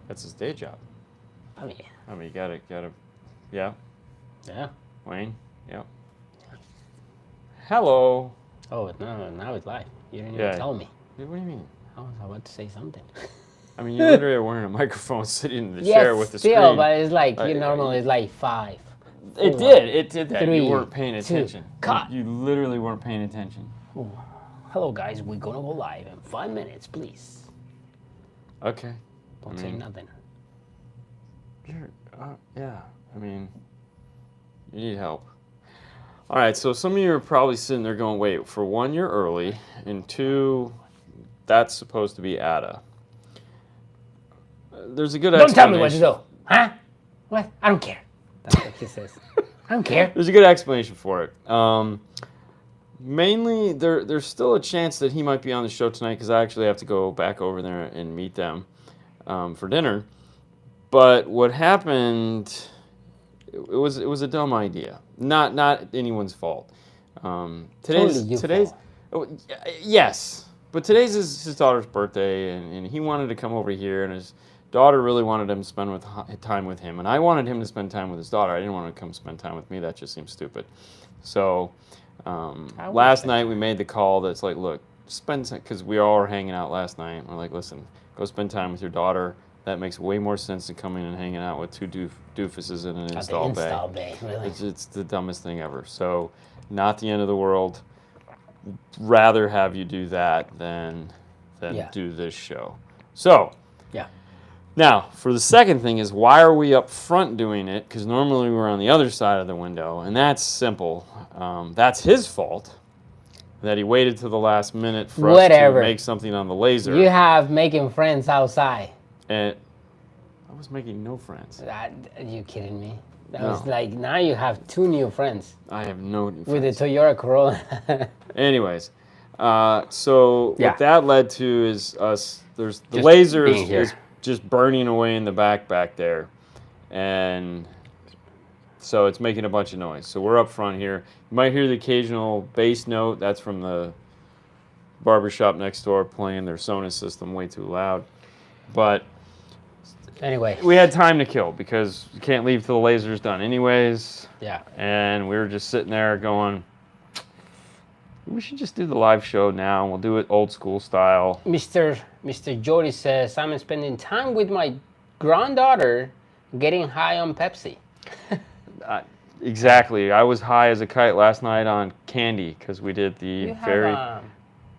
That's his day job. I mean, you gotta, yeah. Yeah. Wayne, yeah. Hello. Oh, no, now it's live. You didn't even tell me. What do you mean? I was about to say something. I mean, you literally are wearing a microphone sitting in the chair with the screen. Yes, still, but it's like, normally it's like 5. It did that. 3, you weren't paying 2, attention. cut. You literally weren't paying attention. Ooh. Hello, guys. We're going to go live in 5 minutes, please. Okay. Don't say nothing. Yeah. I mean, you need help. All right, so some of you are probably sitting there going, wait, for 1, you're early, and 2, that's supposed to be ADA. There's a good Don't explanation. tell me what to do. Huh? What? I don't care. That's what he says. I don't care. There's a good explanation for it. Mainly, there's still a chance that he might be on the show tonight because I actually have to go back over there and meet them for dinner. But what happened... It was a dumb idea. Not anyone's fault. Today's yes, but today's his daughter's birthday, and he wanted to come over here, and his daughter really wanted him to spend time with him, and I wanted him to spend time with his daughter. I didn't want him to come spend time with me. That just seems stupid. So last night we made the call that's like, look, spend time, because we all were hanging out last night. We're like, listen, go spend time with your daughter. That makes way more sense than coming and hanging out with 2 doofuses in an install bay. Really? It's the dumbest thing ever. So, not the end of the world. Rather have you do that than do this show. So, now, for the second thing is, why are we up front doing it? Because normally we're on the other side of the window, and that's simple. That's his fault. That he waited to the last minute for us to make something on the laser. You have making friends outside. And I was making no friends. Are you kidding me? That was like, now you have 2 new friends. I have no new with friends. the Toyota Corolla. Anyways, so what that led to is us, there's the laser is just burning away in the back there. And so it's making a bunch of noise. So we're up front here. You might hear the occasional bass note. That's from the barbershop next door playing their Sonos system way too loud. But anyway, we had time to kill because you can't leave till the laser's done anyways. Yeah. And we were just sitting there going, we should just do the live show now. We'll do it old school style. Mr. Jody says, I'm spending time with my granddaughter getting high on Pepsi. Exactly. I was high as a kite last night on candy because we did the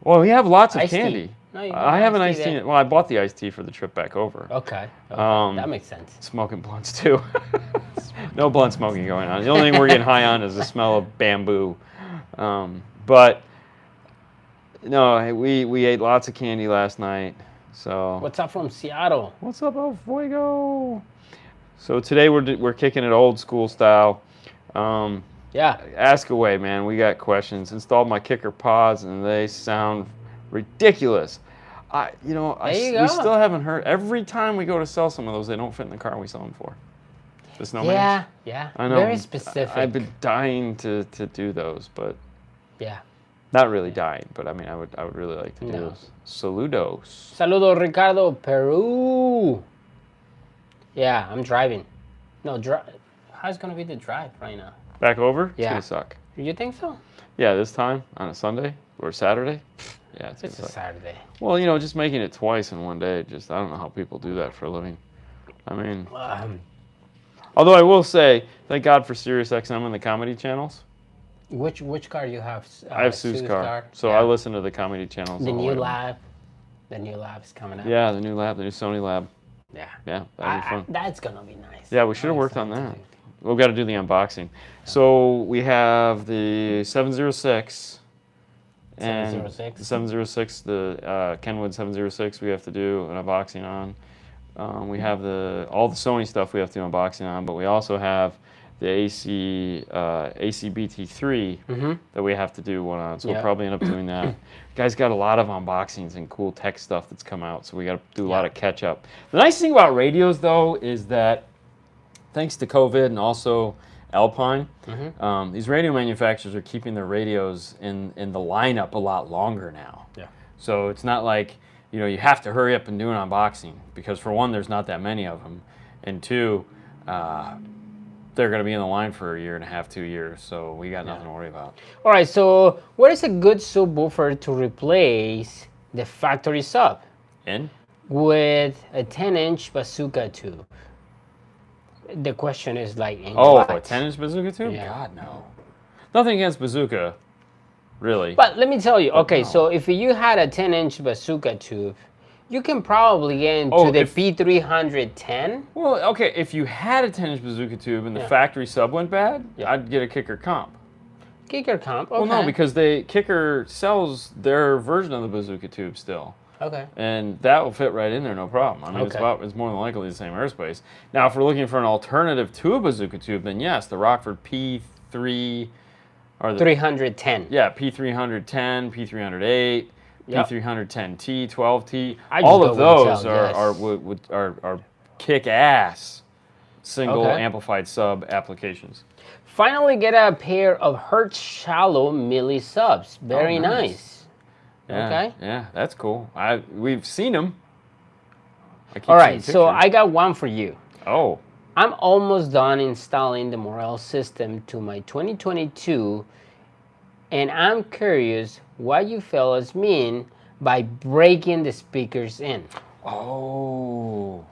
well, we have lots of candy. No, I have an iced tea. Well, I bought the iced tea for the trip back over. Okay. That makes sense. Smoking blunts too. No blunt smoking going on. The only thing we're getting high on is the smell of bamboo. But no, we ate lots of candy last night. So what's up from Seattle? What's up, El Fuego? So today we're kicking it old school style. Ask away, man. We got questions. Installed my kicker pods, and they sound ridiculous. We still haven't heard. Every time we go to sell some of those, they don't fit in the car we sell them for. The snowman. Yeah. I know. Very specific. I've been dying to do those, but yeah. Not really dying, but I mean, I would really like to do those. Saludos. Saludos, Ricardo, Peru. Yeah, I'm driving. No, how's it gonna be the drive right now? Back over? Yeah. It's gonna suck. You think so? Yeah, this time on a Sunday or Saturday. Yeah, it's a Saturday. Well, just making it twice in one day. I don't know how people do that for a living. I mean, although I will say, thank God for Sirius XM and the comedy channels. Which car do you have? I have Sue's car. So I listen to the comedy channels. The new lab. The new lab's coming out. Yeah, the new lab, the new Sony lab. Yeah. Yeah, that'd be fun. That's gonna be nice. Yeah, we should have worked on that. We've got to do the unboxing. Yeah. So we have the 706. And 706? The 706, the Kenwood 706 we have to do an unboxing on. We have all the Sony stuff we have to do unboxing on, but we also have the AC-BT3 that we have to do one on. So we'll probably end up doing that. You guys got a lot of unboxings and cool tech stuff that's come out, so we got to do a lot of catch up. The nice thing about radios, though, is that thanks to COVID and also Alpine, these radio manufacturers are keeping their radios in the lineup a lot longer now. Yeah. So it's not like you have to hurry up and do an unboxing because for one, there's not that many of them, and two, they're going to be in the line for a year and a half, 2 years, so we got nothing to worry about. All right, so what is a good subwoofer to replace the factory sub? With a 10-inch bazooka tube. The question is like, a 10-inch bazooka tube? Yeah. God, no. Nothing against bazooka, really. But let me tell you, okay, so if you had a 10-inch bazooka tube, you can probably get into the P310. Well, okay, if you had a 10-inch bazooka tube and the factory sub went bad, I'd get a Kicker comp. Kicker comp, okay. Well, no, because Kicker sells their version of the bazooka tube still. Okay. And that will fit right in there, no problem. I mean, it's more than likely the same airspace. Now, if we're looking for an alternative to a bazooka tube, then yes, the Rockford P3 or the 310. Yeah, P310, P308, P310T, 12T. I all of those are kick-ass single amplified sub applications. Finally, get a pair of Hertz shallow milli subs. Very nice. Yeah, okay. Yeah, that's cool. We've seen them. All right, so I got one for you. Oh. I'm almost done installing the Morel system to my 2022, and I'm curious what you fellas mean by breaking the speakers in. Oh.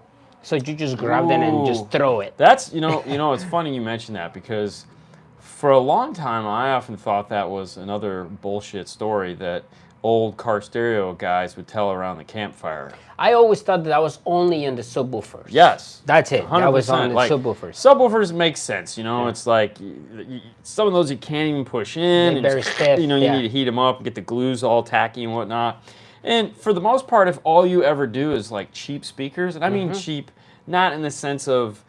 So you just grab them and just throw it. That's, it's funny you mention that because for a long time I often thought that was another bullshit story that old car stereo guys would tell around the campfire. I always thought that was only in the subwoofers. Yes. That's it. 100%. That was on the subwoofers. Subwoofers make sense, It's like some of those you can't even push in. They're very stiff. You need to heat them up and get the glues all tacky and whatnot. And for the most part, if all you ever do is like cheap speakers, and I mean cheap, not in the sense of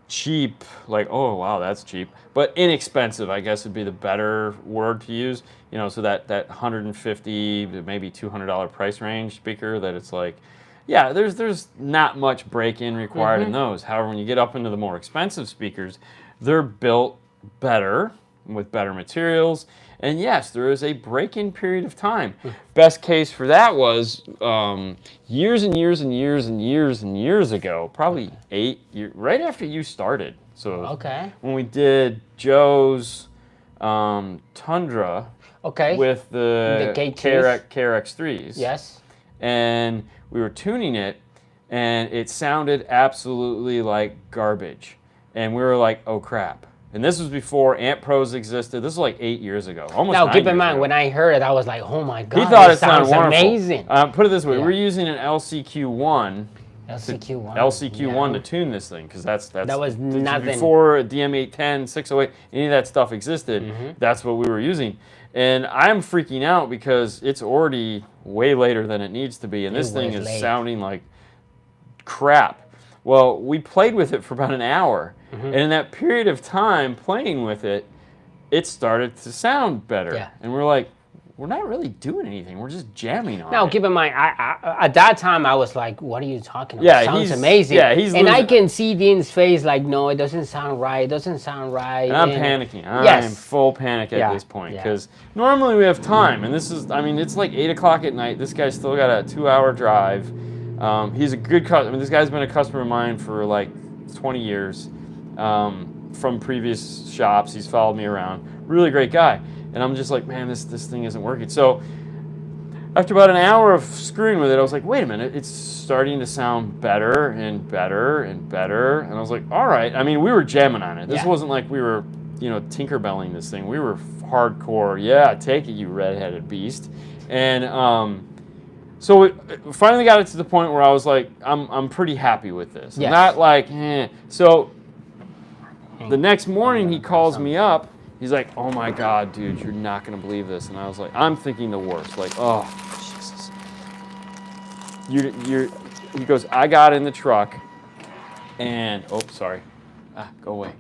cheap, like, oh, wow, that's cheap, but inexpensive, I guess would be the better word to use. So that $150 to maybe $200 price range speaker that it's like, yeah, there's not much break-in required in those. However, when you get up into the more expensive speakers, they're built better with better materials. And yes, there is a break-in period of time. Best case for that was years and years and years and years and years ago, probably 8 years, right after you started. So when we did Joe's Tundra with the KRX3s. Yes. And we were tuning it, and it sounded absolutely like garbage. And we were like, oh, crap. And this was before Amp Pros existed. This was like 8 years ago, almost 9 years ago. Now, keep in mind, when I heard it, I was like, oh my God, he thought it sounds wonderful. Amazing. Put it this way, we're using an LCQ1. LCQ1 to tune this thing, because that was nothing. Before DM810, 608, any of that stuff existed, that's what we were using. And I'm freaking out because it's already way later than it needs to be, and this thing is sounding like crap. Well, we played with it for about an hour, and in that period of time playing with it, it started to sound better. Yeah. And we're like, we're not really doing anything. We're just jamming on it. Now, keep in mind, I at that time, I was like, what are you talking about? Yeah, it sounds amazing. Yeah, he's and I can see Dean's face like, no, it doesn't sound right. It doesn't sound right. And I'm panicking. I'm full panic at this point. Because normally we have time. And this is, I mean, it's like 8 o'clock at night. This guy's still got a 2-hour drive. He's a good customer. I mean, this guy's been a customer of mine for like 20 years from previous shops. He's followed me around. Really great guy. And I'm just like, man, this thing isn't working. So after about an hour of screwing with it, I was like, wait a minute, it's starting to sound better and better and better. And I was like, all right. I mean, we were jamming on it. This wasn't like we were, tinkerbelling this thing. We were hardcore. Yeah, take it, you redheaded beast. And so we finally got it to the point where I was like, I'm pretty happy with this. Yes. Not like, eh. So the next morning he calls me up. He's like, oh my God, dude, you're not gonna believe this. And I was like, I'm thinking the worst. Like, oh, Jesus. He goes, I got in the truck and, oh, sorry. Go away,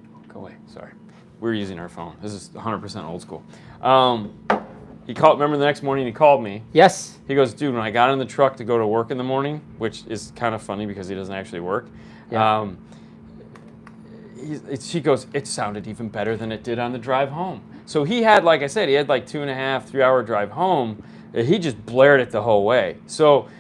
sorry. We're using our phone. This is 100% old school. Remember the next morning he called me. Yes. He goes, dude, when I got in the truck to go to work in the morning, which is kind of funny because he doesn't actually work. Yeah. She goes, it sounded even better than it did on the drive home. So he had, like I said, he had like 2.5, 3 hour drive home. He just blared it the whole way. So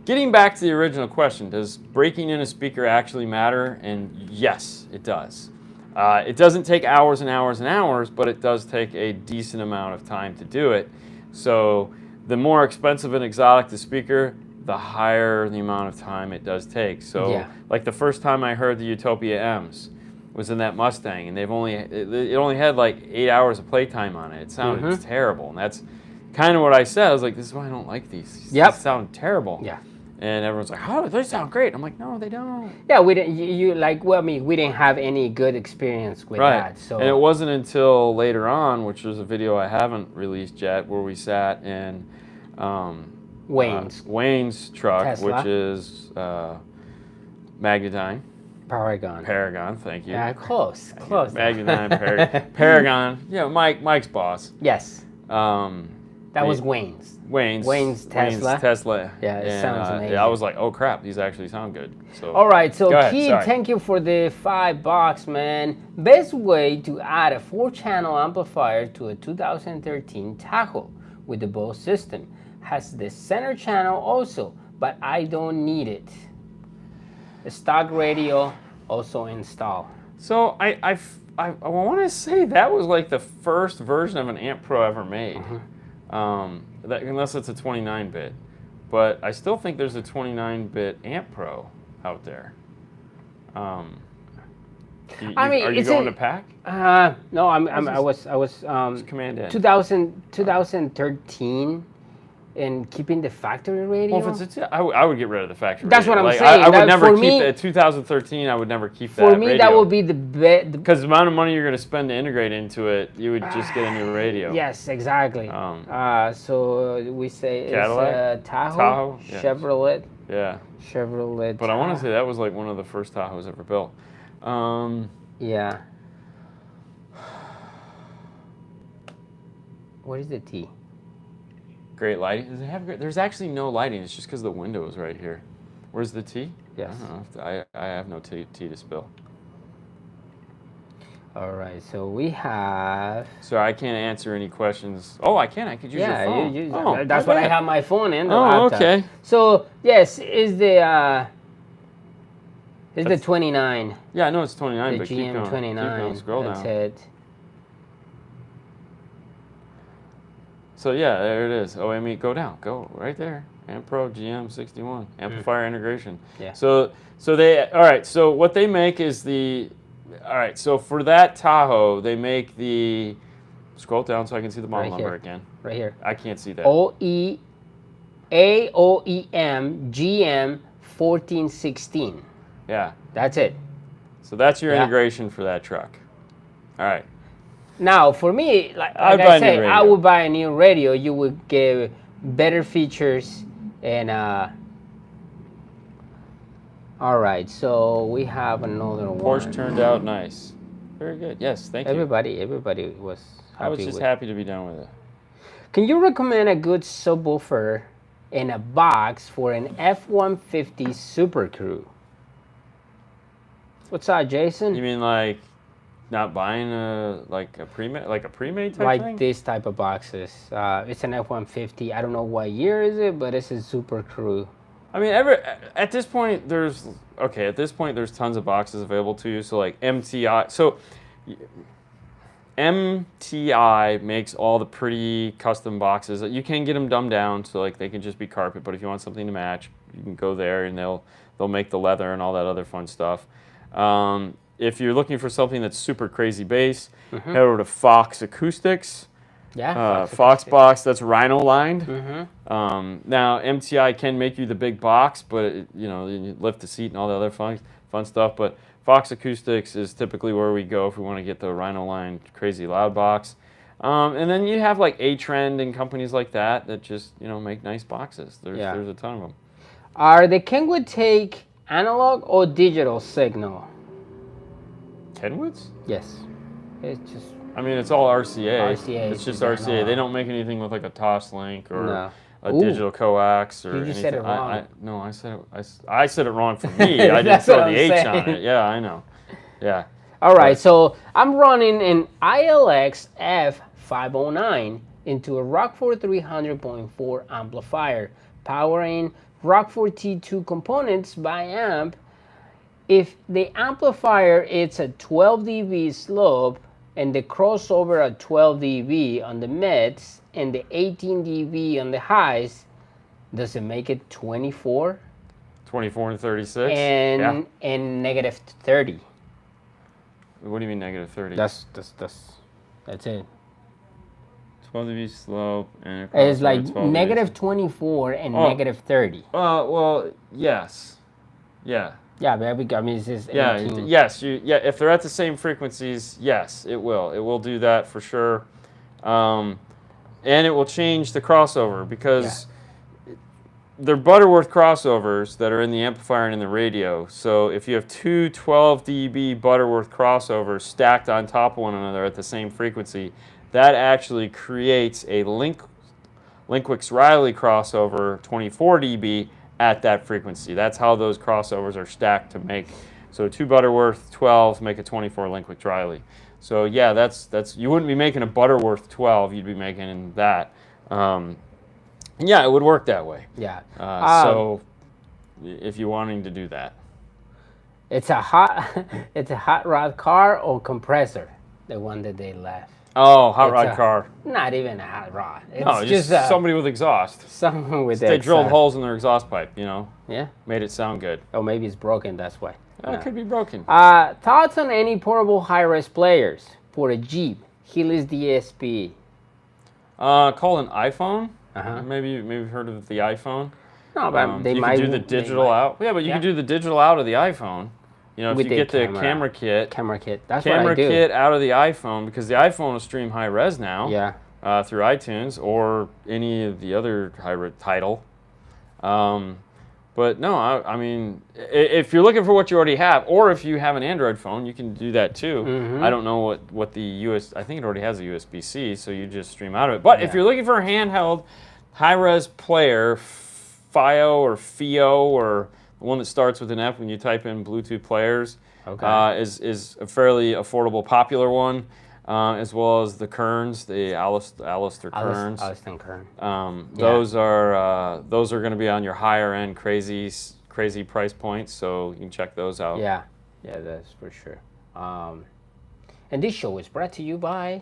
getting back to the original question, does breaking in a speaker actually matter? And yes, it does. It doesn't take hours and hours and hours, but it does take a decent amount of time to do it. So the more expensive and exotic the speaker, the higher the amount of time it does take. So like the first time I heard the Utopia M's was in that Mustang, and it only had like 8 hours of playtime on it. It sounded terrible, and that's kind of what I said. I was like, this is why I don't like these. These sound terrible. Yeah. And everyone's like, oh, they sound great. I'm like, no, they don't. Yeah, we didn't. You like, well, I mean, we didn't have any good experience with that. So. And it wasn't until later on, which was a video I haven't released yet, where we sat in Wayne's truck, Tesla. which is Magnadine. Paragon, thank you. Yeah, close. Magnadine, Paragon. Yeah, Mike's boss. Yes. That was Wayne's Tesla. Yeah, it sounds amazing. I was like, oh crap, these actually sound good. So. All right, so Keith, thank you for the $5, man. Best way to add a 4-channel amplifier to a 2013 Tahoe with the Bose system. Has the center channel also, but I don't need it. The stock radio also installed. So I want to say that was like the first version of an Amp Pro ever made. Unless it's a 29-bit. But I still think there's a 29-bit Amp Pro out there. Are you going to pack? No, I was Command in. 2013 and keeping the factory radio. Well, if it's I would get rid of the factory That's radio. what I'm saying. I would never keep it. 2013, I would never keep that. For me, that would be the best. Because the amount of money you're going to spend to integrate into it, you would just get a new radio. Yes, exactly. So we say Cadillac? It's Tahoe, Yes. Chevrolet. Yeah. Chevrolet. But I want to say that was like one of the first Tahoes ever built. Yeah. What is the T? Great lighting. Does it have great? There's actually no lighting. It's just because the window is right here. Where's the T? Yes. I don't know. I have no T to spill. All right. So we have. So I can't answer any questions. Oh, I can. I could use your phone. Yeah, that's what I have my phone in. Okay. So yes, is the 29. Yeah, I know it's 29, the but GM keep going. 29. Keep going. Scroll down. That's it. So yeah, there it is. OME, go down, go right there. Amp Pro GM 61 amplifier integration. Yeah. So they all right. So what they make is the all right. So for that Tahoe, they make the scroll down so I can see the model number again. Right here. I can't see that. AOEM GM 1416. Yeah. That's it. So that's your integration for that truck. All right. Now, for me, like I say, I would buy a new radio. You would get better features and. All right, so we have another one. Porsche turned out nice. Very good. Yes, thank you. Everybody was happy. I was just happy to be done with it. Can you recommend a good subwoofer in a box for an F-150 Super Crew? What's up, Jason? You mean like not buying a pre-made type thing? Like this type of boxes. It's an F-150. I don't know what year is it, but it's a Super Crew. I mean, at this point, there's tons of boxes available to you. So like MTI. So MTI makes all the pretty custom boxes. You can get them dumbed down, so like they can just be carpet. But if you want something to match, you can go there, and they'll make the leather and all that other fun stuff. If you're looking for something that's super crazy bass, head over to Fox Acoustics. Yeah, Fox box, that's Rhino lined. Now MTI can make you the big box, but you lift the seat and all the other fun stuff. But Fox Acoustics is typically where we go if we want to get the Rhino lined crazy loud box. And then you have like A-Trend and companies like that just make nice boxes. There's a ton of them. Are the Kenwood take analog or digital signal? Kenwoods? Yes. It's just. I mean, it's all RCA. RCA. It's just RCA. They don't make anything with like a TOS link or a Ooh. digital coax or you just anything. said it wrong. No, I said it wrong for me. I didn't throw the H on it. Yeah, I know. Yeah. All right, so I'm running an ILX F509 into a Rockford 300.4 amplifier, powering Rockford T2 components by amp. If the amplifier is a 12 dB slope and the crossover at 12 dB on the mids and the 18 dB on the highs, does it make it 24? 24 and 36? And negative 30. What do you mean negative 30? That's it. 12 dB slope and It's like negative 24 and negative 30. Well, yes. Yeah. Yeah, but I mean, it's just 18. Yes. If they're at the same frequencies, yes, it will. It will do that for sure. And it will change the crossover because they're Butterworth crossovers that are in the amplifier and in the radio. So if you have two 12 dB Butterworth crossovers stacked on top of one another at the same frequency, that actually creates a Linkwix-Riley crossover 24 dB at that frequency. That's how those crossovers are stacked to make. So two Butterworth 12s make a 24 Linkwix-Riley. So yeah, that's you wouldn't be making a Butterworth 12, you'd be making that. Yeah, it would work that way. Yeah. So if you're wanting to do that. It's a hot rod car or compressor, the one that they left. Oh, hot rod car. Not even a hot rod. It's just somebody with exhaust. Someone with They drilled holes in their exhaust pipe, you know. Yeah. Made it sound good. Oh, maybe it's broken, that's why. It could be broken. Thoughts on any portable high-res players for a Jeep, Heelys DSP? Called an iPhone. Uh-huh. Maybe you've heard of the iPhone. No, but you can do the digital out. Yeah, but you can do the digital out of the iPhone. You know, if you get the camera kit. That's what I do. Camera kit out of the iPhone, because the iPhone will stream high res now. Yeah. Through iTunes or any of the other high-res title. But no, I mean, if you're looking for what you already have, or if you have an Android phone, you can do that too. Mm-hmm. I don't know what the I think it already has a USB-C, so you just stream out of it. But if you're looking for a handheld high-res player, FIO or FIO, or the one that starts with an F when you type in Bluetooth players, is a fairly affordable, popular one. As well as the Kerns, the Alistair Kerns. Alistair Kern. Those are going to be on your higher end, crazy price points. So you can check those out. Yeah, that's for sure. And this show is brought to you by.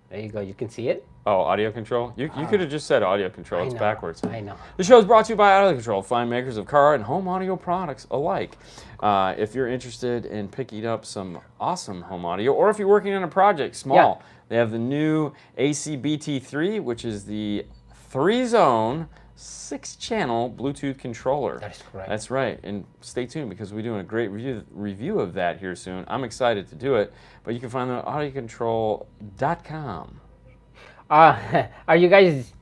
There you go. You can see it. Oh, audio control. You could have just said audio control. It's backwards. I know. The show is brought to you by Audio Control, fine makers of car and home audio products alike. If you're interested in picking up some awesome home audio, or if you're working on a project, small, they have the new ACBT3, which is the 3-zone, 6-channel Bluetooth controller. That is correct. That's right. And stay tuned because we're doing a great review of that here soon. I'm excited to do it. But you can find them at audiocontrol.com. Are you guys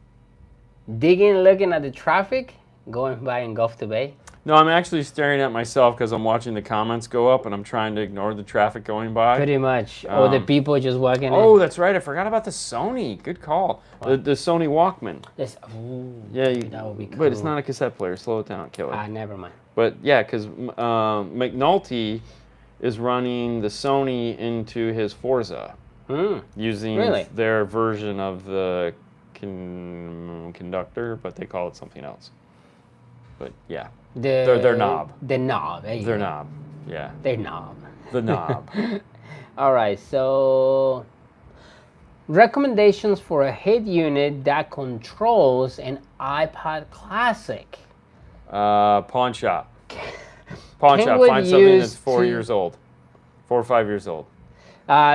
looking at the traffic going by in Gulf to Bay? No, I'm actually staring at myself because I'm watching the comments go up and I'm trying to ignore the traffic going by. Pretty much. Or the people just walking in. Oh, that's right. I forgot about the Sony. Good call. The Sony Walkman. That would be cool. But it's not a cassette player. Slow it down, killer. Never mind. But yeah, because McNulty is running the Sony into his Forza. Using their version of the conductor, but they call it something else. But yeah, their knob. The knob. Their knob. Yeah. Their knob. The knob. All right. So, recommendations for a head unit that controls an iPod Classic. Pawn shop. Pawn shop. Find something that's 4 years old, 4 or 5 years old.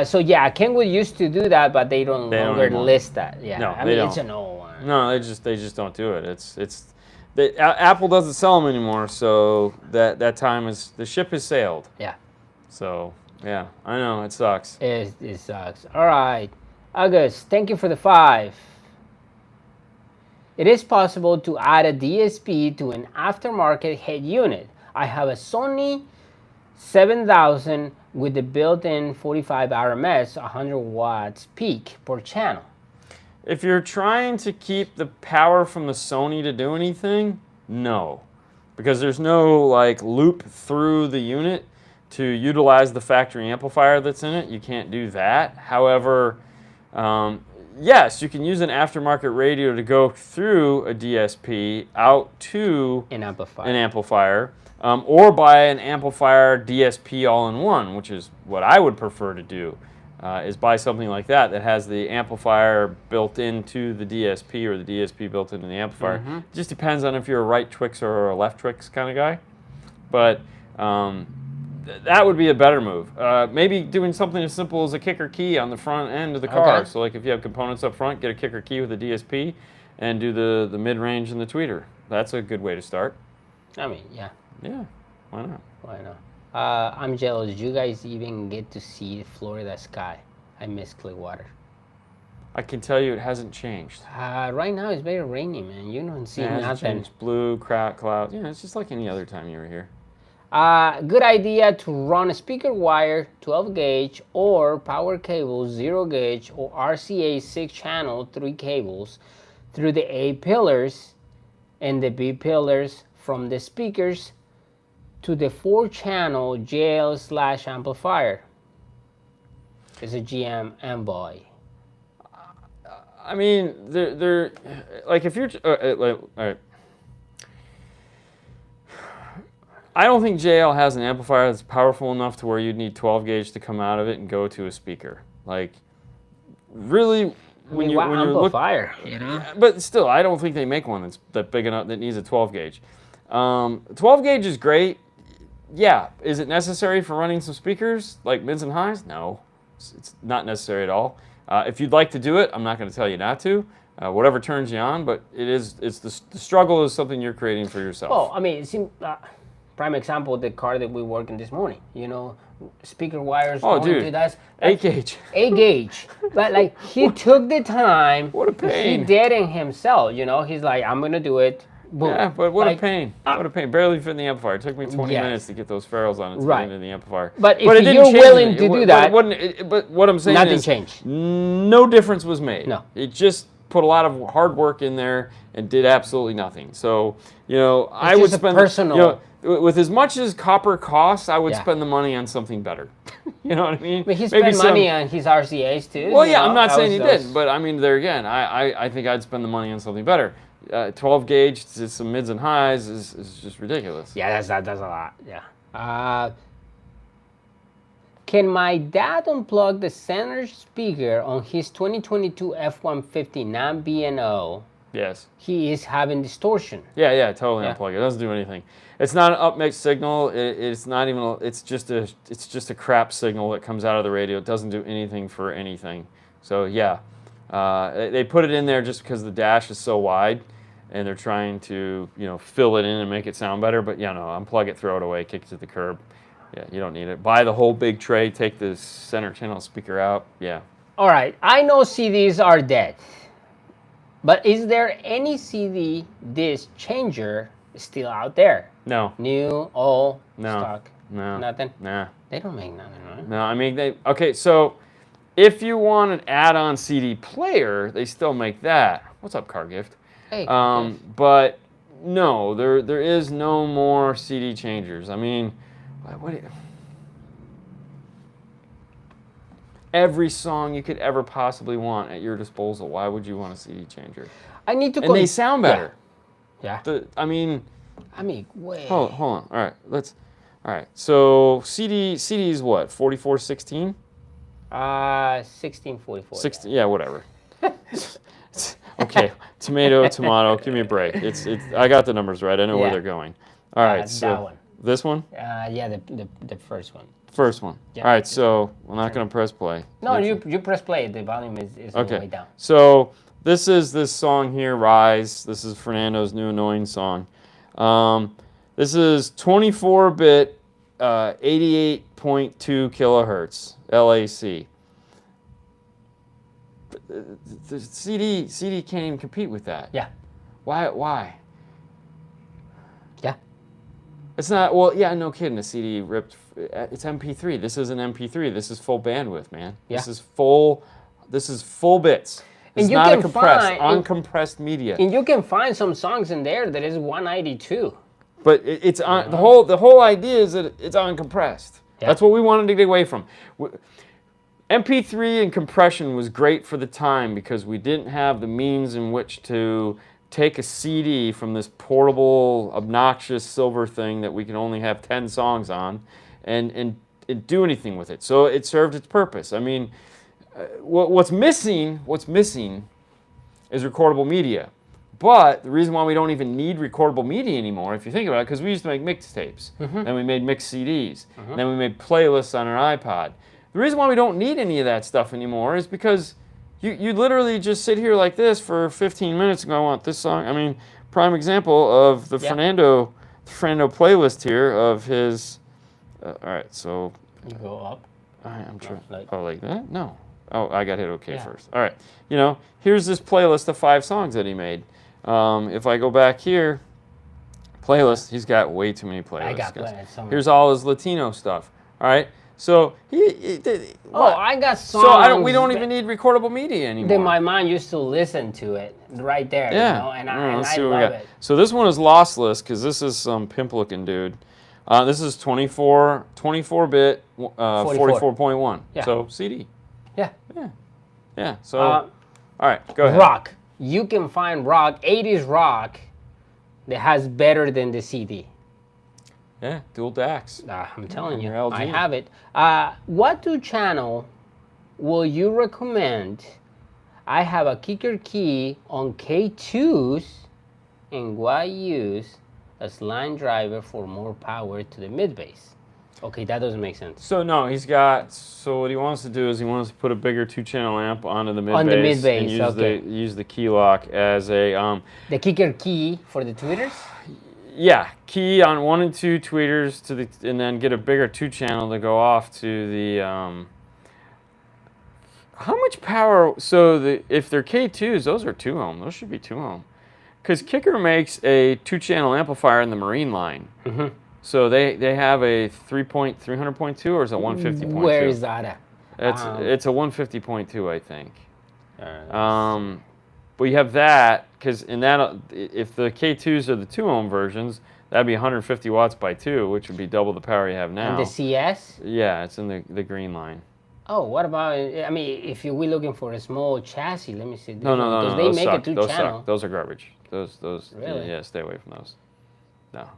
So yeah, Kenwood used to do that, but they don't longer list that. Yeah, no, I mean it's an old one. No, they just don't do it. Apple doesn't sell them anymore, so that time the ship has sailed. Yeah. So yeah, I know it sucks. It sucks. All right, August, thank you for the 5. It is possible to add a DSP to an aftermarket head unit. I have a Sony 7000 with the built-in 45 RMS, 100 watts peak per channel. If you're trying to keep the power from the Sony to do anything, no. Because there's no loop through the unit to utilize the factory amplifier that's in it. You can't do that. However, yes, you can use an aftermarket radio to go through a DSP out to An amplifier, or buy an amplifier DSP all-in-one, which is what I would prefer to do, is buy something like that has the amplifier built into the DSP or the DSP built into the amplifier. It just depends on if you're a right Twix or a left Twix kind of guy. But that would be a better move. Maybe doing something as simple as a kicker key on the front end of the car. Okay. So like if you have components up front, get a kicker key with a DSP and do the mid-range and the tweeter. That's a good way to start. I mean, yeah. Yeah, why not? Why not? I'm jealous. Did you guys even get to see Florida sky? I miss Clearwater. I can tell you it hasn't changed. Right now it's very rainy, man. You don't see It hasn't nothing. changed. Blue, clouds. Yeah, it's just like any other time you were here. Good idea to run a speaker wire, 12 gauge, or power cable, 0 gauge, or RCA 6-channel, 3 cables, through the A pillars and the B pillars from the speakers to the 4-channel JL/amplifier. It's a GM Envoy. I mean, they're like if you're all right. I don't think JL has an amplifier that's powerful enough to where you'd need 12 gauge to come out of it and go to a speaker. Like, really, when you're amplifier, you know. But still, I don't think they make one that's that big enough that needs a 12 gauge. 12 gauge is great. Yeah, is it necessary for running some speakers like mids and highs? No, it's not necessary at all. If you'd like to do it, I'm not going to tell you not to. Whatever turns you on, but it's the struggle is something you're creating for yourself. Well, I mean, it seems, prime example, the car that we work in this morning. You know, speaker wires. Oh, dude, that's 8 gauge. 8 gauge. But like he took the time. What a pain. He did it himself. You know, he's like, I'm gonna do it. Boom. Yeah, but what a pain. What a pain. Barely fit in the amplifier. It took me 20 minutes to get those ferrules on it to get into the amplifier. But if it you're willing to do that, but what I'm saying nothing is changed. No difference was made. No. It just put a lot of hard work in there and did absolutely nothing. So, you know, I would spend personal. You know, with as much as copper costs, I would spend the money on something better. You know what I mean? But he spent money on his RCAs too. Well, yeah, I'm not saying he didn't, but I mean, there again, I think I'd spend the money on something better. 12 gauge to some mids and highs is just ridiculous. Yeah, that's a lot. Yeah. Can my dad unplug the center speaker on his 2022 F-150 non-B&O? Yes. He is having distortion. Yeah, totally unplug it. It doesn't do anything. It's not an upmix signal. It's not even. It's just a crap signal that comes out of the radio. It doesn't do anything for anything. So yeah, they put it in there just because the dash is so wide, and they're trying to fill it in and make it sound better. But yeah, no, unplug it, throw it away, kick it to the curb. Yeah, you don't need it. Buy the whole big tray. Take the center channel speaker out. Yeah. All right, I know CDs are dead, but is there any CD disc changer still out there? No. New, old, no. stock? No. Nothing? Nah. They don't make nothing, right? No, I mean, okay, so if you want an add-on CD player, they still make that. What's up, Car Gift? Hey. But no, there is no more CD changers. I mean, every song you could ever possibly want at your disposal. Why would you want a CD changer? I need to. And they sound better. Yeah. I mean, wait. Hold on. All right, all right. So CD is what? 4416? 1644. 16. Yeah, whatever. Okay. Tomato. Give me a break. It's. I got the numbers right. I know where they're going. All right. So that one. This one? Yeah, the first one. First one. Yeah. All right. So we're not going to press play. No, you press play. The volume is all the way down. So this is this song here, Rise. This is Fernando's new annoying song. This is 24-bit, 88.2 kilohertz LAC. The CD can't even compete with that. Yeah. Why? Yeah. It's not. Well, yeah, no kidding. The CD ripped. It's MP3. This isn't MP3. This is full bandwidth, man. Yeah. This is full bits. It's not a compressed, uncompressed media. And you can find some songs in there that is 192. But it's on the whole idea is that it's uncompressed. Yeah. That's what we wanted to get away from. MP3 and compression was great for the time because we didn't have the means in which to take a CD from this portable, obnoxious silver thing that we can only have 10 songs on and do anything with it. So it served its purpose. I mean, what's missing is recordable media. But the reason why we don't even need recordable media anymore, if you think about it, because we used to make mixtapes, then we made mixed CDs, then we made playlists on our iPod. The reason why we don't need any of that stuff anymore is because you literally just sit here like this for 15 minutes and go, I want this song. I mean, prime example of the Fernando playlist here of his. All right, so. You go up. I'm trying. Like that? No. Oh, I got hit okay first. All right. Here's this playlist of 5 songs that he made. If I go back here, playlist, he's got way too many playlists. I got playlists. Here's all his Latino stuff. All right. So I got songs. So we don't even need recordable media anymore. Then my mom used to listen to it right there. Yeah. And I love it. So this one is lossless because this is some pimp-looking dude. This is 24-bit, 44.1. Yeah. So CD. Yeah. So, all right, go ahead. Rock. You can find rock, 80s rock, that has better than the CD. Yeah, dual DACs. I'm telling you, LG. I have it. What 2-channel will you recommend? I have a kicker key on K2s, and why use as line driver for more power to the mid bass? Okay, that doesn't make sense. So no, so what he wants to do is he wants to put a bigger 2-channel amp onto the mid bass. On the mid bass, and use the key lock as a the kicker key for the tweeters? Yeah, key on 1 and 2 tweeters and then get a bigger 2-channel to go off to the how much power? So if they're K2s, those are 2 ohm. Those should be 2 ohm. Because Kicker makes a 2-channel amplifier in the marine line. So they have a 300.2 or is it 150.2? Where is that at? It's a 150.2, I think. But you have that because if the K2s are the 2 ohm versions, that'd be 150 watts by 2, which would be double the power you have now. And the CS? Yeah, it's in the green line. Oh, what about? I mean, if we're looking for a small chassis, let me see. No. Because they make a 2-channel. Those suck. Those are garbage. Those. Really? Yeah, stay away from those. No,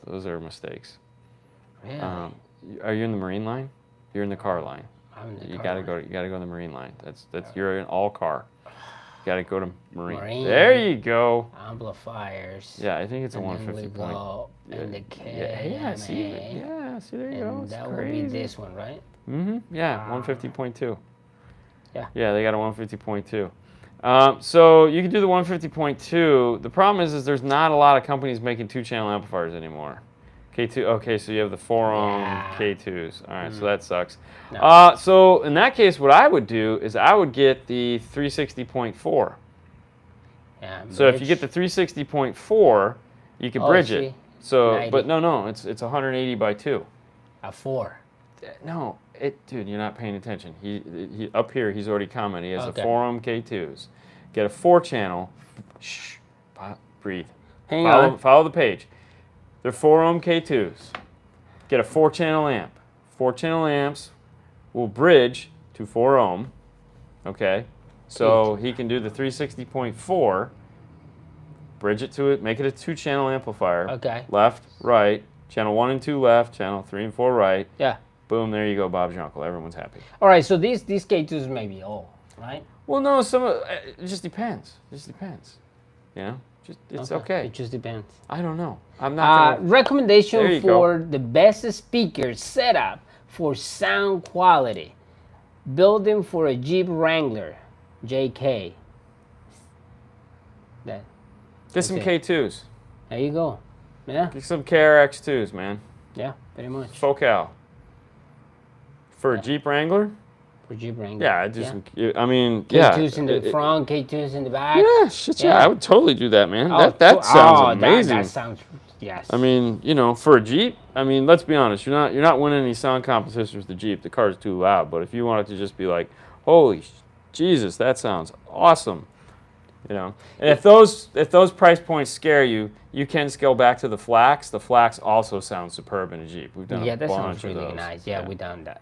those are mistakes. Really? Are you in the marine line? You're in the car line. I'm in the You car gotta line. go. You gotta go in the marine line. You're in all car. You gotta go to marine. Marine. There you go. Amplifiers. Yeah, I think it's a And 150 then we point. go and the Yeah, see there you go. And It's that crazy. will be this one, right? Yeah, 150.2. Yeah. Yeah, they got a 150.2. So you can do the 150.2. The problem is there's not a lot of companies making 2-channel amplifiers anymore. K2. Okay, so you have the 4 ohm K2s. All right, so that sucks. No. So in that case, what I would do is I would get the 360.4. Yeah. So if you get the 360.4, you can bridge it. See? So, 90. but no, it's 180 by 2. A 4. No, dude, you're not paying attention. He up here, he's already commented. He has Okay. a 4 ohm K2s. Get a 4-channel. Shh, breathe. Hang on. Follow the page. They're 4 ohm K2s. Get a 4-channel amp. 4-channel amps will bridge to 4 ohm. Okay, so he can do the 360.4. Bridge it to it. Make it a 2-channel amplifier. Okay. Left, right. Channel 1 and 2 left. Channel 3 and 4 right. Yeah. Boom, there you go, Bob's your uncle. Everyone's happy. All right, so these K2s may be old, right? Well, no, it just depends. It just depends. You know? It's okay. It just depends. I don't know. I'm not gonna... Recommendation There you for the best speaker setup for sound quality. Building for a Jeep Wrangler, JK. Get some K2s. There you go. Yeah. Get some KRX2s, man. Yeah, pretty much. Focal. For a Jeep Wrangler? For Jeep Wrangler. Yeah, I mean, K2s in the front, K2s in the back. Yeah, shit, yeah, I would totally do that, man. Oh, that sounds amazing. That sounds, yes. I mean, for a Jeep, I mean, let's be honest, you're not winning any sound competitions with the Jeep. The car's too loud. But if you wanted to just be like, holy Jesus, that sounds awesome. You know, and if those price points scare you, you can scale back to the Flax. The Flax also sounds superb in a Jeep. We've done a that bunch sounds really of those. nice. Yeah, we've done that.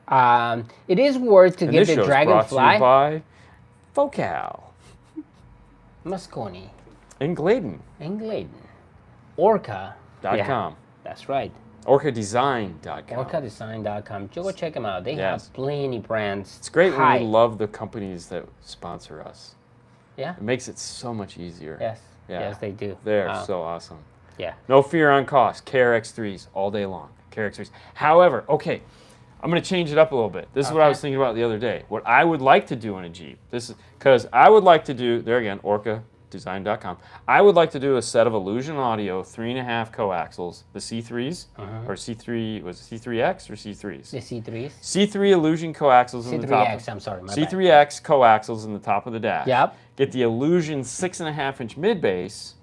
It is worth to And get this the show's brought to you Dragonfly. by Focal Mosconi. in Gladen. In Gladen. Orca. .com. That's right. OrcaDesign.com. OrcaDesign.com. Go check them out. They Yes. have plenty brands. It's great when we love the companies that sponsor us. Yeah. It makes it so much easier. Yes. Yeah. Yes, they do. They're so awesome. Yeah. No fear on cost. KRX3s all day long. KRX3s. However, okay, I'm going to change it up a little bit. This is what I was thinking about the other day. What I would like to do in a Jeep. This is because I would like to do, there again, OrcaDesign.com. I would like to do a set of Illusion Audio 3.5 coaxials, the C3s, or C3, was it C3X or C3s? The C3s. C3 Illusion coaxials in the top. C3X, I'm sorry, my C3X coaxials in the top of the dash. Yep. Get the Illusion 6.5-inch mid bass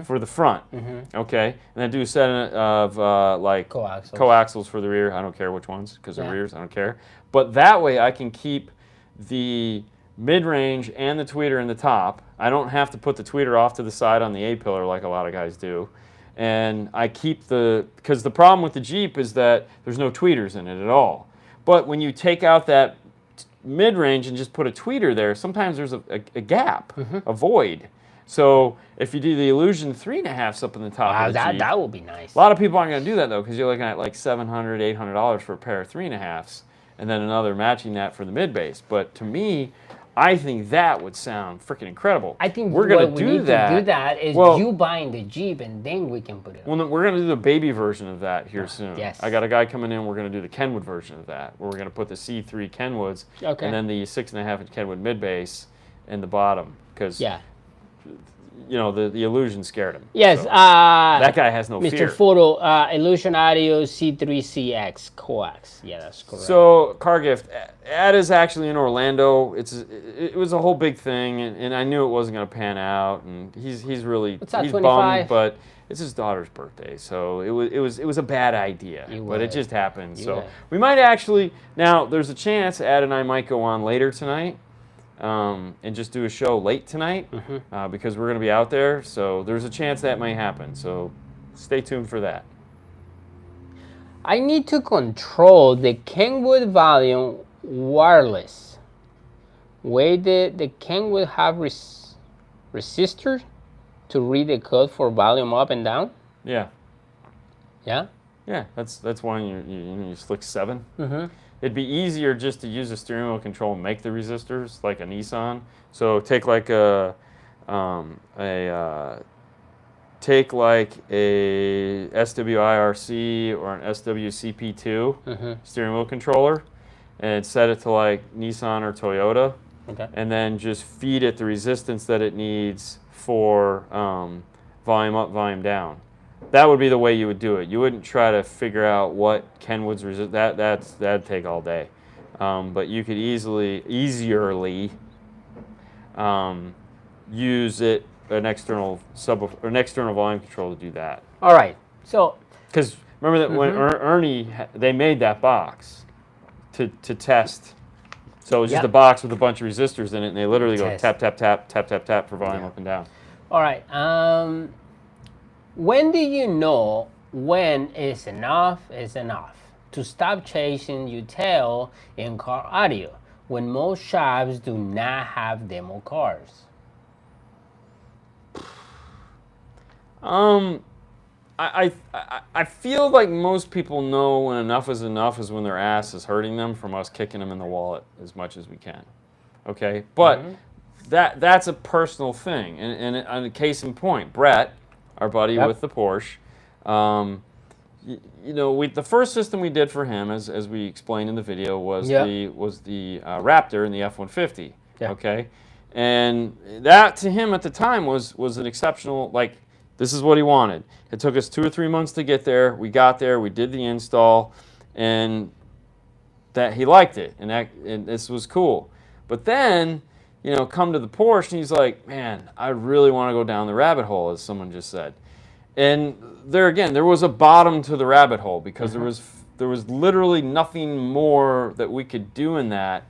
for the front. Okay, and then do a set of like coaxials for the rear. I don't care which ones because they're rears. I don't care. But that way I can keep the mid-range and the tweeter in the top. I don't have to put the tweeter off to the side on the A-pillar like a lot of guys do. And I keep because the problem with the Jeep is that there's no tweeters in it at all. But when you take out that mid-range and just put a tweeter there, sometimes there's a gap, a void. So if you do the Illusion 3.5s up in the top of the Jeep, that would be nice. A lot of people aren't going to do that though, because you're looking at like $700, $800 for a pair of 3.5s, and then another matching that for the mid-bass. But to me, I think that would sound freaking incredible. I think we're going to do that is you buying the Jeep, and then we can put it on. Well, we're going to do the baby version of that here soon. Yes. I got a guy coming in, we're going to do the Kenwood version of that, where we're going to put the C3 Kenwoods, and then the 6.5-inch Kenwood mid-bass in the bottom, because you know, the Illusion scared him. Yes. So that guy has no fear. Mr. Photo, Illusion Audio C3CX coax. Yeah, that's correct. So, car gift. Ad is actually in Orlando. It was a whole big thing, and I knew it wasn't going to pan out. And he's really What's that, he's 25? bummed, but it's his daughter's birthday, so it was a bad idea. But it just happened. So we might actually now. There's a chance Ad and I might go on later tonight. And just do a show late tonight because we're going to be out there. So there's a chance that may happen. So stay tuned for that. I need to control the Kenwood volume wireless. Way the Kenwood have resistor to read the code for volume up and down. Yeah. Yeah. Yeah. That's one you flick 7. It'd be easier just to use a steering wheel control and make the resistors like a Nissan. So take like a SWIRC or an SWCP2 steering wheel controller, and set it to like Nissan or Toyota, and then just feed it the resistance that it needs for volume up, volume down. That would be the way you would do it. You wouldn't try to figure out what Kenwood's resist. That'd take all day. But you could easily use an external subwoofer or an external volume control to do that. All right. So because remember that when Ernie they made that box to test. So it was just a box with a bunch of resistors in it, and they literally go tap tap tap tap tap tap for volume up and down. All right. When do you know when is enough to stop chasing your tail in car audio when most shops do not have demo cars? I feel like most people know when enough is when their ass is hurting them from us kicking them in the wallet as much as we can. Okay? But that's a personal thing. And a case in point, Brett, our buddy with the Porsche, you know, the first system we did for him, as we explained in the video, was the Raptor and the F-150. Okay, and that to him at the time was an exceptional. Like, this is what he wanted. It took us 2 or 3 months to get there. We got there. We did the install, and that he liked it, and this was cool. But then, you know, come to the Porsche, and he's like, man, I really want to go down the rabbit hole, as someone just said. And there again, there was a bottom to the rabbit hole because there was literally nothing more that we could do in that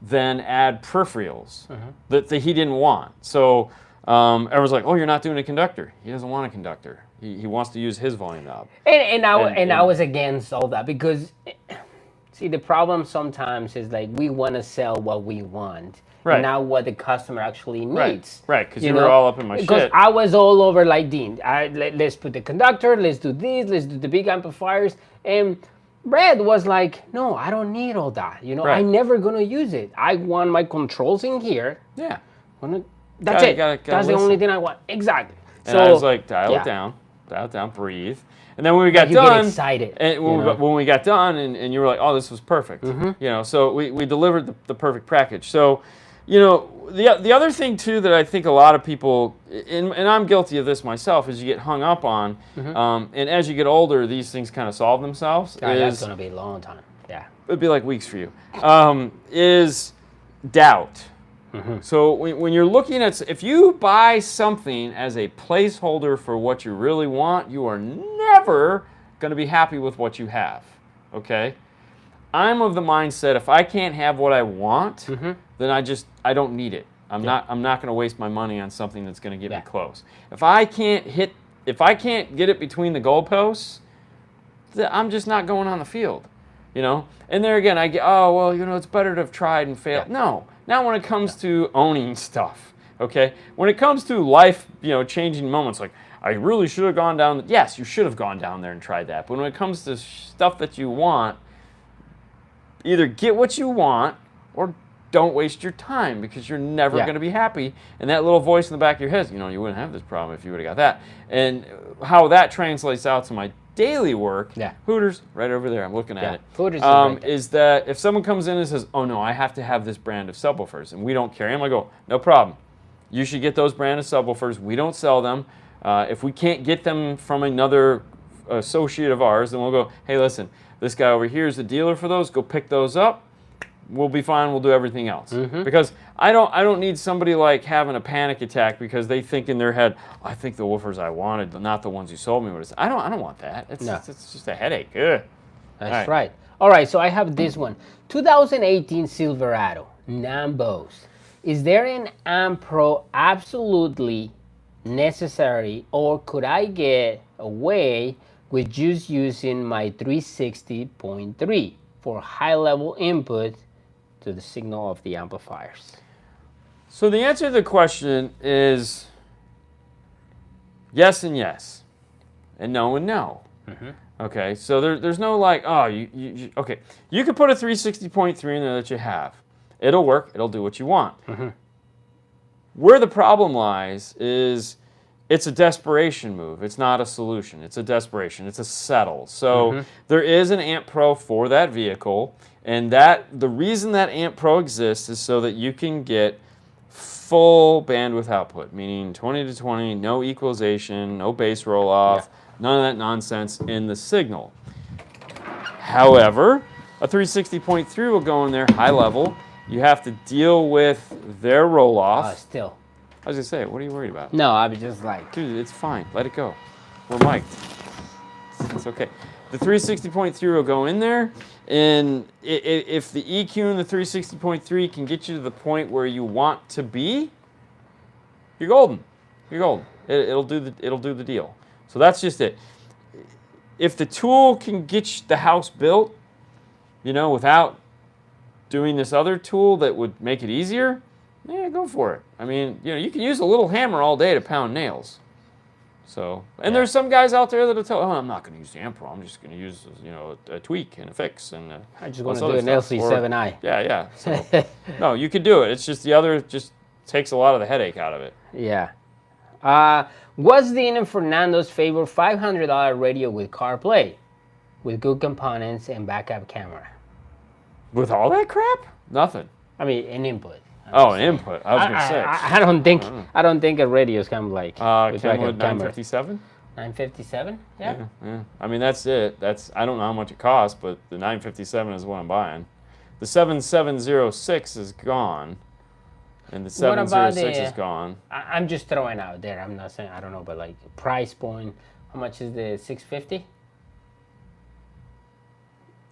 than add peripherals that he didn't want. So Everyone's like, oh, you're not doing a conductor. He doesn't want a conductor. He wants to use his volume knob. And I was against all that because, see, the problem sometimes is like we want to sell what we want, Right. not what the customer actually needs. Right, because you were all up in my shit. Because I was all over like Dean. Let's put the conductor, let's do this, let's do the big amplifiers. And Brad was like, no, I don't need all that. Right. I'm never going to use it. I want my controls in here. Yeah. That's it. That's the only thing I want. Exactly. And I was like, dial it down, breathe. And then when we got done, get excited. And when we got done, and you were like, oh, this was perfect. So we delivered the perfect package. So, the other thing too that I think a lot of people, and I'm guilty of this myself, is you get hung up on, and as you get older, these things kind of solve themselves. That's going to be a long time. Yeah. It'd be like weeks for you. Is doubt. So when you're looking at, if you buy something as a placeholder for what you really want, you are never going to be happy with what you have, okay? I'm of the mindset, if I can't have what I want, then I don't need it. I'm not going to waste my money on something that's going to get me close. If I can't get it between the goalposts, I'm just not going on the field, And there again, I get, oh, well, it's better to have tried and failed. No. Now when it comes to owning stuff, okay? When it comes to life, changing moments, like, I really should have gone down. Yes, you should have gone down there and tried that. But when it comes to stuff that you want, either get what you want or don't waste your time because you're never going to be happy. And that little voice in the back of your head, you wouldn't have this problem if you would have got that. And how that translates out to my daily work, Hooters, right over there, I'm looking at it, Hooters is that if someone comes in and says, oh no, I have to have this brand of subwoofers, and we don't carry them, I go, no problem. You should get those brand of subwoofers. We don't sell them. If we can't get them from another associate of ours, then we'll go, hey, listen, this guy over here is the dealer for those. Go pick those up. We'll be fine. We'll do everything else. Because I don't need somebody like having a panic attack because they think in their head, I think the woofers I wanted, not the ones you sold me. I don't want that. It's just a headache. Ugh. That's right. All right. So I have this one, 2018 Silverado, Nambos. Is there an Amp Pro absolutely necessary, or could I get away with just using my 360.3 for high-level input to the signal of the amplifiers? So the answer to the question is yes and yes, and no and no. Okay, so there's no like, oh, okay. You could put a 360.3 in there that you have. It'll work. It'll do what you want. Where the problem lies is it's a desperation move. It's not a solution. It's a desperation. It's a settle. So there is an Amp Pro for that vehicle, and the reason that Amp Pro exists is so that you can get full bandwidth output, meaning 20 to 20, no equalization, no bass roll off, none of that nonsense in the signal. However, a 360.3 will go in there high level. You have to deal with their roll off. Still. I was going to say, what are you worried about? No, I was just like... Dude, it's fine. Let it go. We're mic'd. It's okay. The 360.3 will go in there, and if the EQ in the 360.3 can get you to the point where you want to be, you're golden. You're golden. It'll do the deal. So that's just it. If the tool can get the house built, without doing this other tool that would make it easier, yeah, go for it. I mean, you can use a little hammer all day to pound nails. So, and there's some guys out there that'll tell, oh, I'm not going to use the Amp Pro. I'm just going to use, a tweak and a fix and. I just want to do an LC7i. Yeah. So, no, you could do it. It's just the other just takes a lot of the headache out of it. Yeah. What's Dean and Fernando's favorite $500 radio with CarPlay, with good components and backup camera? With all that crap? Nothing. I mean, an input. An input. I was gonna say. I don't think a radio is kind of like. With 957. 957. Yeah. I mean, that's it. I don't know how much it costs, but the 957 is what I'm buying. The 7706 is gone, and the 706 is gone. I'm just throwing out there. I'm not saying I don't know, but like price point. How much is the 650?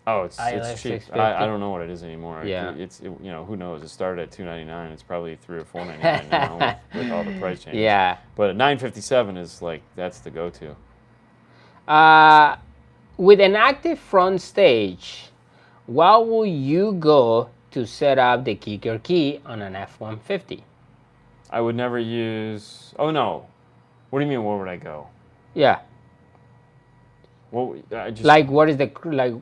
Oh, it's ILX cheap. 650. I don't know what it is anymore. Yeah. You know, who knows? It started at $299. It's probably $3 or $4.99 now with all the price changes. Yeah. But a 957 is like, that's the go-to. With an active front stage, what will you go to set up the kicker key on an F-150? I would never use. Oh no, what do you mean? Where would I go? Yeah. Well, I just Like, what is the like?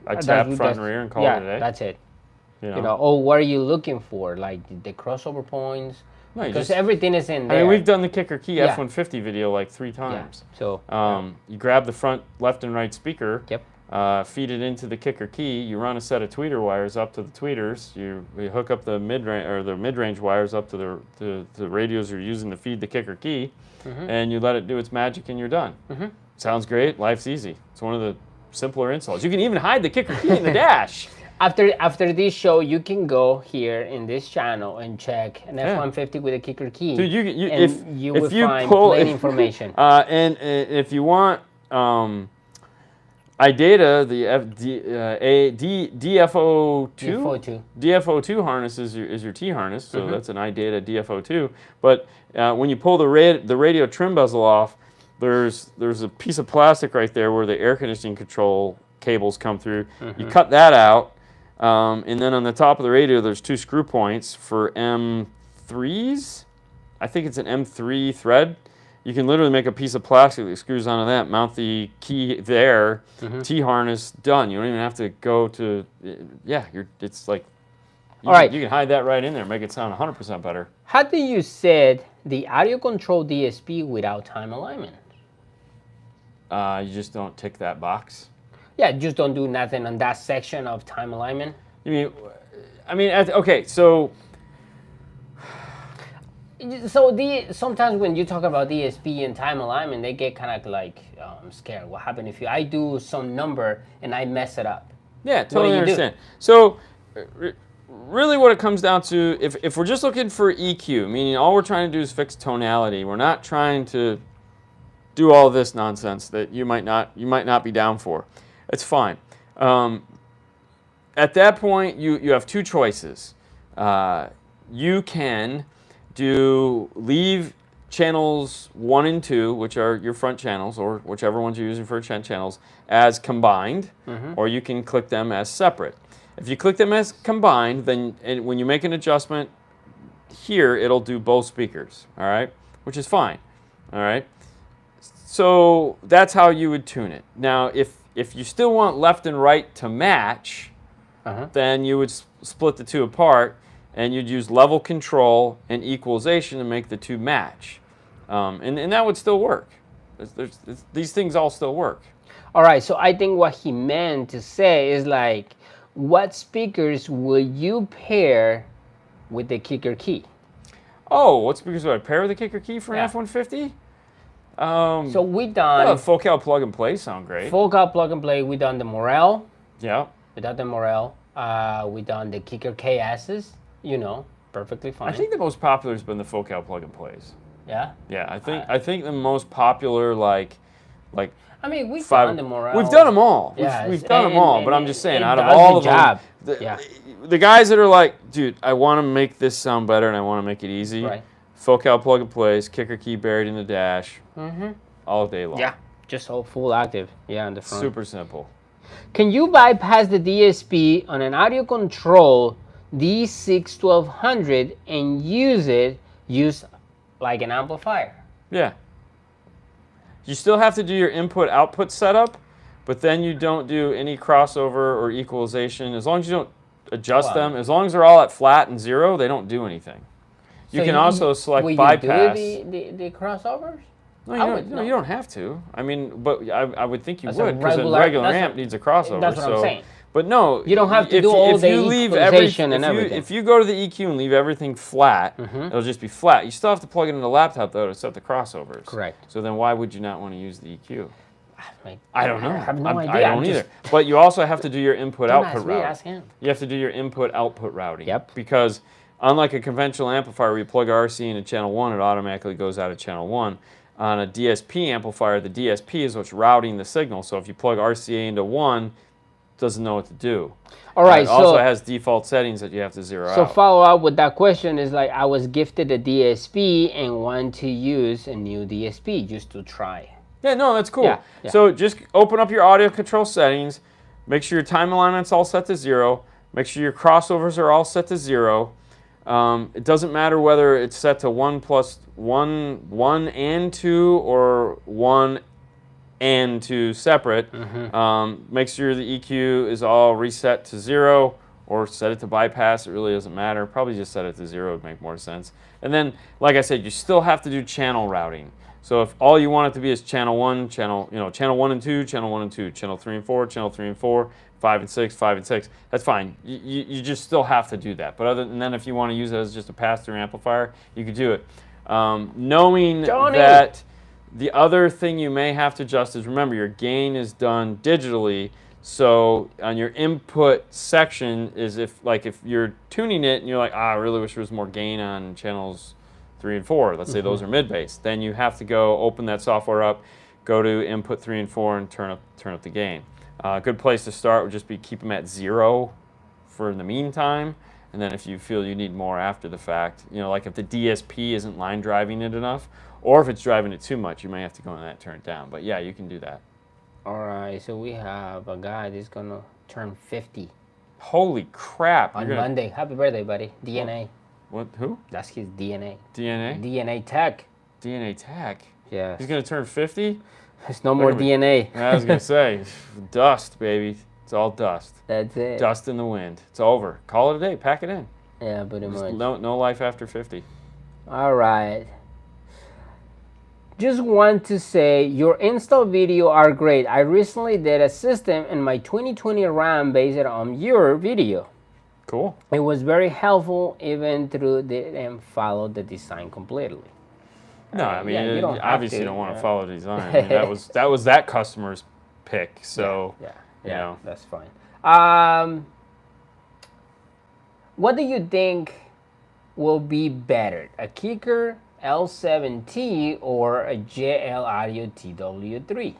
I tap front and rear and call it a day. Yeah, that's it. You You know, oh, what are you looking for? Like the crossover points? No, you Because just- everything is in there. I mean, we've done the kicker key Yeah. F-150 video like 3 times. So You grab the front left and right speaker. Yep. Feed it into the kicker key. You run a set of tweeter wires up to the tweeters. You hook up the mid-range wires up to the radios you're using to feed the kicker key, and you let it do its magic, and you're done. Sounds great. Life's easy. It's one of the simpler installs. You can even hide the kicker key in the dash. After this show, you can go here in this channel and check an F-150 with a kicker key. Dude, and you will find pull plenty information. And if you want iData, the DFO2 DFO2 harness is your T harness, so that's an iData DFO2. But when you pull the radio trim bezel off, there's a piece of plastic right there where the air conditioning control cables come through. You cut that out, and then on the top of the radio, there's 2 screw points for M3s. I think it's an M3 thread. You can literally make a piece of plastic that screws onto that, mount the key there, T-harness, done. You don't even have to go to, it's like, All right. You can hide that right in there, make it sound 100% better. How do you set the audio control DSP without time alignment? You just don't tick that box. Yeah, just don't do nothing on that section of time alignment. Okay, so sometimes when you talk about DSP and time alignment, they get kind of like scared. What happens if I do some number and I mess it up? Yeah, totally understand. So really what it comes down to, if we're just looking for EQ, meaning all we're trying to do is fix tonality, we're not trying to do all this nonsense that you might not be down for. It's fine. At that point, you have 2 choices. You can leave channels 1 and 2, which are your front channels, or whichever ones you're using for channels, as combined, or you can click them as separate. If you click them as combined, then when you make an adjustment here, it'll do both speakers, all right? Which is fine, all right? So that's how you would tune it. Now, if you still want left and right to match, then you would split the 2 apart, and you'd use level control and equalization to make the 2 match. And that would still work. These things all still work. All right, so I think what he meant to say is like, what speakers will you pair with the kicker key? Oh, what speakers would I pair with the kicker key for an F-150? So we done... Focal plug and play sound great. Focal plug and play, we done the Morel. Yeah. We done the Morel. We done the kicker KS's. You know, perfectly fine. I think the most popular has been the Focal plug and plays. Yeah. Yeah, I think the most popular like. I mean, we've done the Morel. We've done them all. Yeah, we've done them all. But I'm just saying, out of does all the of them, job. the guys that are like, dude, I want to make this sound better and I want to make it easy. Right. Focal plug and plays, kicker key buried in the dash, all day long. Yeah, just all full active. Yeah, on the front. Super simple. Can you bypass the DSP on an audio control D6-1200 and use like an amplifier? Yeah. You still have to do your input-output setup, but then you don't do any crossover or equalization. As long as you don't adjust them, as long as they're all at flat and 0, they don't do anything. You can also select bypass. Will you do the crossovers? No, you don't have to. I mean, but I would think you would, because a regular regular amp needs a crossover. That's what I'm saying. But no, you don't have to do all the equalization and everything. If you go to the EQ and leave everything flat, it'll just be flat. You still have to plug it into the laptop, though, to set the crossovers. Correct. So then why would you not want to use the EQ? I don't know. I have no idea. I don't either. But you also have to do your input-output routing. Ask him. You have to do your input-output routing. Yep. Because unlike a conventional amplifier where you plug RC into channel 1, it automatically goes out of channel 1. On a DSP amplifier, the DSP is what's routing the signal. So if you plug RCA into 1, doesn't know what to do. All right. It also has default settings that you have to zero out. So follow up with that question is like, I was gifted a DSP and want to use a new DSP just to try. Yeah, no, that's cool. Yeah, yeah. So just open up your audio control settings. Make sure your time alignment's all set to 0. Make sure your crossovers are all set to 0. It doesn't matter whether it's set to 1 and 2 or 1 and 2 separate. Make sure the EQ is all reset to 0 or set it to bypass. It really doesn't matter. Probably just set it to 0 would make more sense. And then, like I said, you still have to do channel routing. So if all you want it to be is channel 1, channel 1 and 2, channel 1 and 2, channel 3 and 4, channel 3 and 4, 5 and 6, 5 and 6, that's fine. You just still have to do that. But other than that, if you want to use it as just a pass-through amplifier, you could do it. Knowing that the other thing you may have to adjust is, remember, your gain is done digitally. So on your input section is if you're tuning it and you're like, I really wish there was more gain on channels 3 and 4. Let's say those are mid-bass. Then you have to go open that software up, go to input 3 and 4, and turn up the gain. A good place to start would just be keep them at 0 for in the meantime. And then if you feel you need more after the fact, like if the DSP isn't line driving it enough, or if it's driving it too much, you may have to go in that and turn it down. But yeah, you can do that. All right, so we have a guy that's gonna turn 50. Holy crap! On Monday. Happy birthday, buddy. DNA. What? Who? That's his DNA. DNA? DNA Tech. DNA Tech? Yeah. He's going to turn 50? There's no more DNA. I was going to say, dust, baby. It's all dust. That's it. Dust in the wind. It's over. Call it a day. Pack it in. Yeah, pretty much. No life after 50. All right. Just want to say your install video are great. I recently did a system in my 2020 RAM based on your video. Cool. It was very helpful, even though didn't follow the design completely. No, I mean, you obviously you don't want to follow the design. I mean, that was that customer's pick. So yeah, that's fine. What do you think will be better, a Kicker L7T or a JL Audio TW3?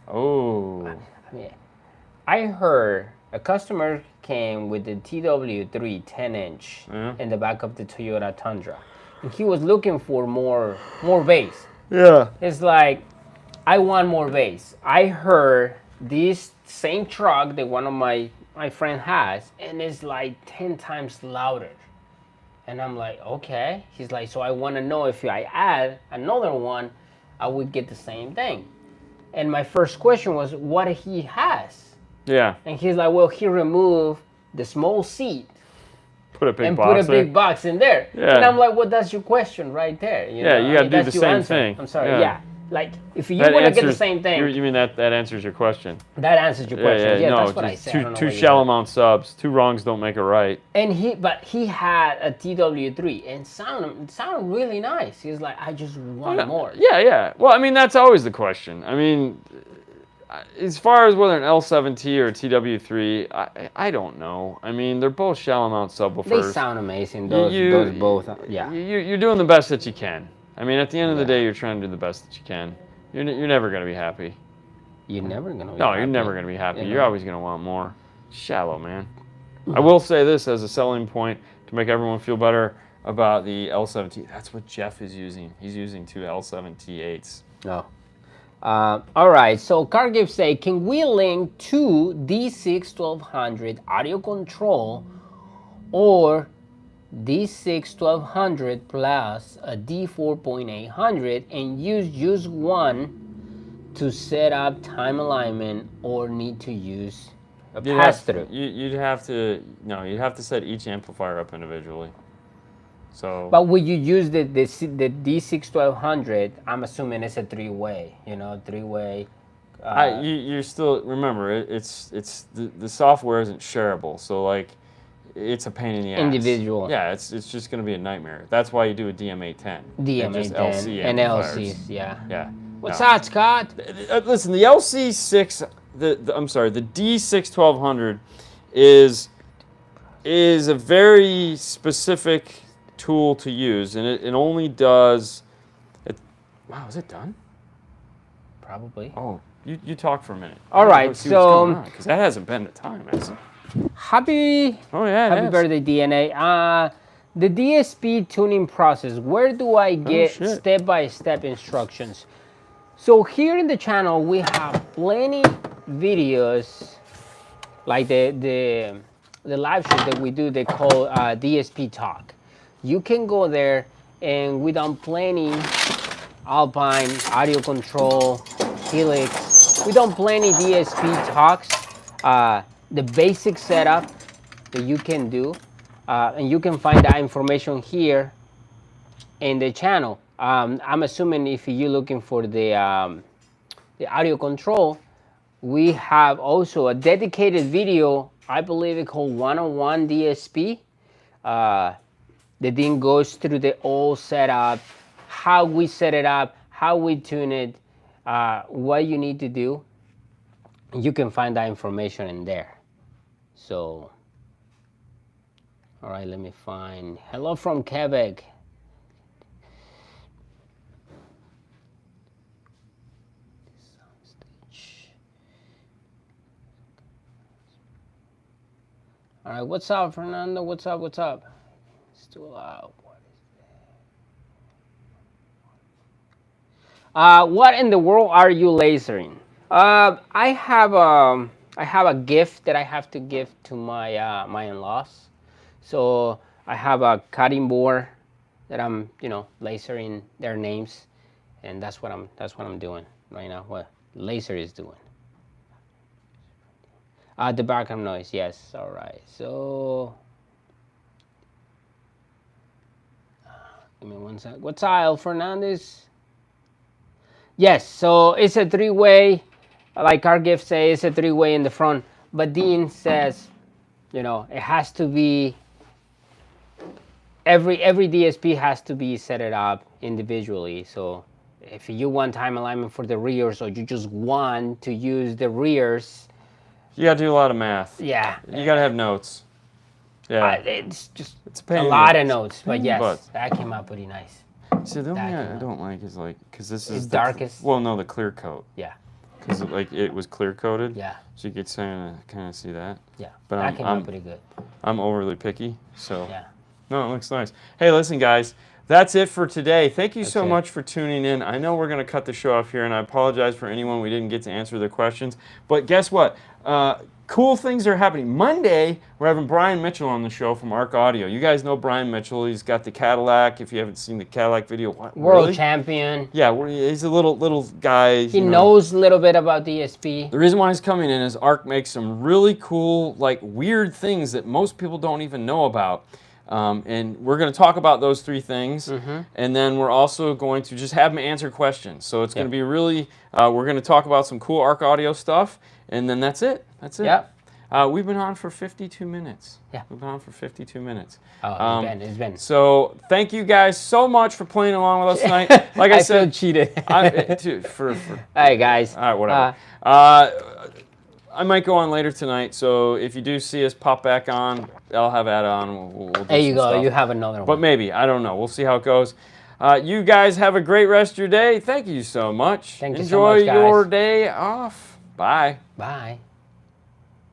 Oh. I mean, I heard a customer came with the TW3 10-inch in the back of the Toyota Tundra. And he was looking for more bass. Yeah. It's like, I want more bass. I heard this same truck that one of my friend has, and it's like 10 times louder. And I'm like, okay. He's like, so I want to know if I add another one, I would get the same thing. And my first question was, what he has? Yeah. And he's like, well, he removed the small seat. Put a big box in there. Yeah. And I'm like, well, that's your question right there. You know? You got to do the same thing. I'm sorry. Yeah. Like, if you want to get the same thing. You mean that answers your question? That answers your question. Yeah, no, that's what I said. Two shallow mount subs, 2 wrongs don't make a right. And he had a TW3 and sounded really nice. He's like, I just want more. Yeah. Well, I mean, that's always the question. I mean, as far as whether an L7T or a TW3, I don't know. I mean, they're both shallow mount subwoofers. They sound amazing. Those both. Yeah. You're doing the best that you can. I mean, at the end of the day, you're trying to do the best that you can. You're never going to be happy. You're never going to be happy. No, you're never going to be happy. You're always going to want more. Shallow, man. I will say this as a selling point to make everyone feel better about the L7T. That's what Jeff is using. He's using 2 L7T8s. Oh. All right, so Cargill say, can we link to D6 1200 audio control or D6 1200 plus a D4 800 and use just one to set up time alignment, or need to use a pass-through? You'd have to set each amplifier up individually. So, but would you use the D6 1200? I'm assuming it's a three-way. Three-way. You're still, remember, it's the software isn't shareable, so like it's a pain in the ass. Individual. Yeah, it's just going to be a nightmare. That's why you do a DM810. DM810 and LCs. Yeah. What's that, Scott? Listen, the LC6, the D6 1200 is a very specific tool to use, and it only does. Wow, is it done? Probably. Oh, you talk for a minute. All right, so because that hasn't been the time, has it? Happy birthday, DNA. The DSP tuning process. Where do I get step-by-step instructions? So here in the channel we have plenty videos, like the live show that we do. They call DSP Talk. You can go there, and we done plenty Alpine audio control, Helix. We done plenty DSP talks. The basic setup that you can do, and you can find that information here in the channel. I'm assuming if you're looking for the audio control, we have also a dedicated video, I believe it's called 101 DSP. The thing goes through the whole setup, how we set it up, how we tune it, what you need to do. You can find that information in there. So, all right, let me find. Hello from Quebec. All right, what's up, Fernando? What's up? What's up? It's too loud. What is that? What in the world are you lasering? I have a gift that I have to give to my my in-laws. So I have a cutting board that I'm lasering their names, and that's what I'm doing right now. What laser is doing. The background noise, yes. All right. So give me one sec. What's up, Fernandez? Yes. So it's a three-way. Like our gift says, it's a three-way in the front. But Dean says, it has to be, every DSP has to be set it up individually. So if you want time alignment for the rears, or you just want to use the rears, you gotta do a lot of math. Yeah. You gotta have notes. Yeah. It's a lot of notes, but yes, but that came out pretty nice. See, the only thing I don't like is because this is the darkest. Well, no, the clear coat. Yeah. Because it was clear coated. Yeah. So you could kind of see that. Yeah. But that came out pretty good. I'm overly picky, so. Yeah. No, it looks nice. Hey, listen, guys. That's it for today. Thank you so much for tuning in. I know we're going to cut the show off here, and I apologize for anyone we didn't get to answer their questions. But guess what? Cool things are happening. Monday, we're having Brian Mitchell on the show from Arc Audio. You guys know Brian Mitchell. He's got the Cadillac. If you haven't seen the Cadillac video, World champion. Yeah, he's a little guy. He knows a little bit about DSP. The reason why he's coming in is Arc makes some really cool, weird things that most people don't even know about. And we're going to talk about those three things, and then we're also going to just have him answer questions. So it's going to be really, we're going to talk about some cool Arc Audio stuff, and then that's it. That's it. Yep. We've been on for 52 minutes. Yeah. We've been on for 52 minutes. Oh, it's been. So thank you guys so much for playing along with us tonight. Like I said, feel cheated. Hey guys. All right, whatever. I might go on later tonight, so if you do see us pop back on, I'll have Ad on. We'll do there you go. Stuff. You have another one. But maybe. I don't know. We'll see how it goes. You guys have a great rest of your day. Thank you so much. Thank you so much, guys. Enjoy your day off. Bye. Bye.